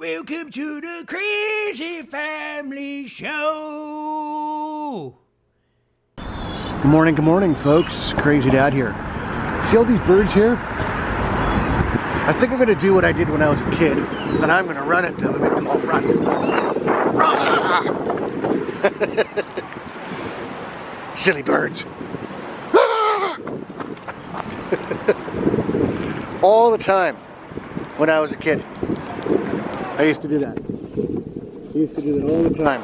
Welcome to the Crazy Family Show. Good morning, folks. Crazy Dad here. See all these birds here? I think I'm going to do what I did when I was a kid, and I'm going to run at them and make them all run. Rah! Silly birds. All the time when I was a kid. I used to do that. I used to do that all the time.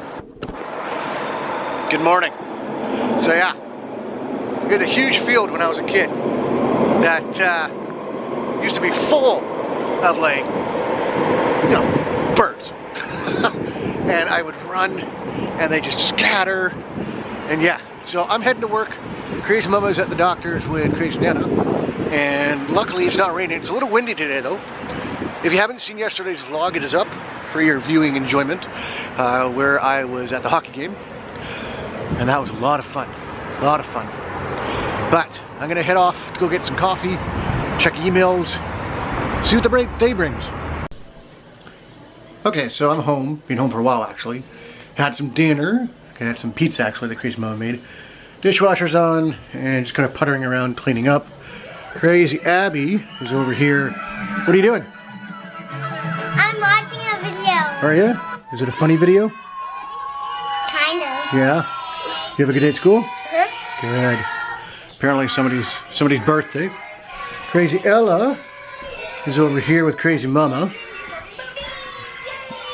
Good morning. So yeah, we had a huge field when I was a kid that used to be full of, like, you know, birds. And I would run and they just scatter. And yeah, so I'm heading to work. Crazy Mama's at the doctor's with Crazy Nana. And luckily it's not raining. It's a little windy today though. If you haven't seen yesterday's vlog, it is up for your viewing enjoyment, where I was at the hockey game. And that was a lot of fun. A lot of fun. But I'm gonna head off to go get some coffee, check emails, see what the day brings. Okay, so I'm home, been home for a while actually. Had some dinner, I had some pizza actually that Crazy Mama made. Dishwasher's on, and just kind of puttering around cleaning up. Crazy Abby is over here. What are you doing? I'm watching a video. Are you? Is it a funny video? Kind of. Yeah? You have a good day at school? Huh? Good. Apparently somebody's birthday. Crazy Ella is over here with Crazy Mama.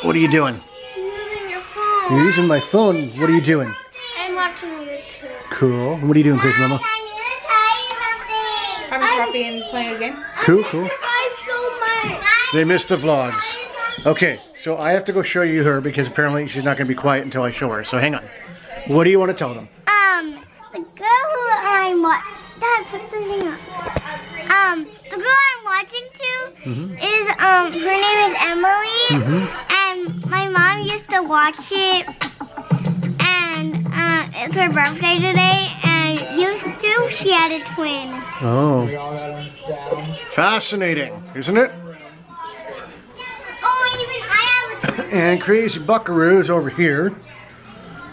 What are you doing? I'm using your phone. You're using my phone. What are you doing? I'm watching YouTube. Cool. What are you doing, Crazy Mama? I need to tell you something. Having coffee and playing a game. Cool, cool. I so much. They missed the vlogs. Okay, so I have to go show you her because apparently she's not going to be quiet until I show her. So hang on. What do you want to tell them? The girl who I'm watching. Dad, put the thing on. The girl I'm watching to is her name is Emily, and my mom used to watch it, and it's her birthday today, and used to she had a twin. Oh. Fascinating, isn't it? Oh, even I have a twin. And Crazy Buckaroo is over here.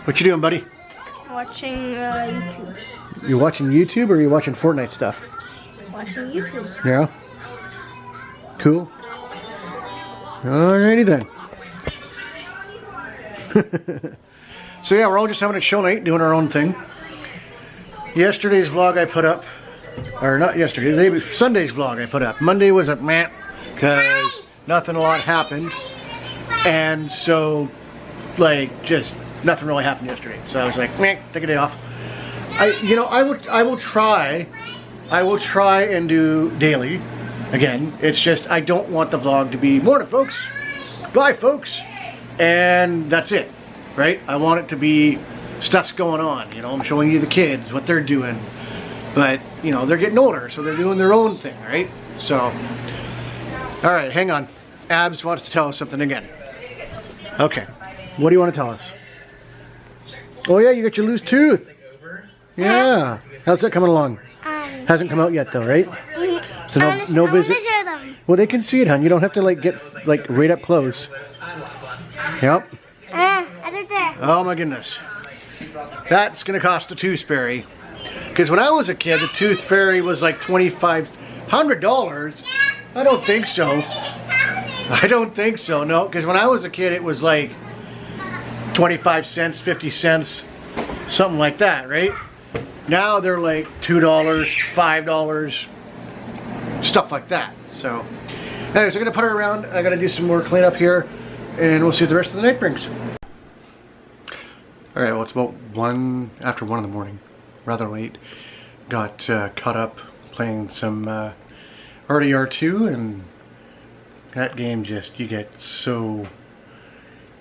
What you doing, buddy? Watching YouTube. You watching YouTube or are you watching Fortnite stuff? Watching YouTube. Yeah. Cool. Alrighty then. So yeah, we're all just having a chill night, doing our own thing. Yesterday's vlog I put up, or not yesterday, Sunday's vlog I put up. Monday was a meh, because nothing a lot happened. And so, like, just nothing really happened yesterday. So I was like, meh, take a day off. I will try and do daily. Again, it's just I don't want the vlog to be morning, folks. Bye, folks. And that's it, right? I want it to be stuff's going on. You know, I'm showing you the kids, what they're doing. But, you know, they're getting older, so they're doing their own thing, right? So, all right, hang on. Abs wants to tell us something again. Okay, what do you want to tell us? Oh yeah, you got your loose tooth. Yeah. How's that coming along? Hasn't come out yet though, right? So no visit. Show them. Well, they can see it, hon. You don't have to like get like right up close. Yep. I did there. Oh my goodness. That's gonna cost a tooth fairy. Because when I was a kid, the tooth fairy was like $2,500. I don't think so. I don't think so. No, because when I was a kid, it was like 25 cents, 50 cents, something like that, right? Now they're like $2, $5, stuff like that. So, anyways, I'm gonna put her around. I gotta do some more cleanup here, and we'll see what the rest of the night brings. All right, well, it's about after 1 in the morning, rather late. Got caught up playing some RDR2, and that game just, you get so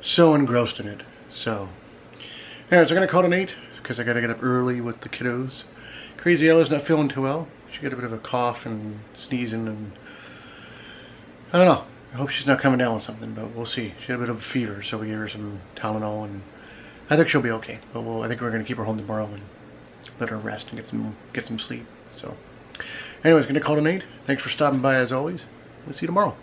engrossed in it. So, anyways, I'm gonna call it a night because I gotta get up early with the kiddos. Crazy Ella's not feeling too well. She got a bit of a cough and sneezing, and I don't know. I hope she's not coming down with something, but we'll see. She had a bit of a fever, so we gave her some Tylenol, and I think she'll be okay. But I think we're gonna keep her home tomorrow and let her rest and get some sleep. So, anyways, gonna call it a night. Thanks for stopping by as always. We'll see you tomorrow.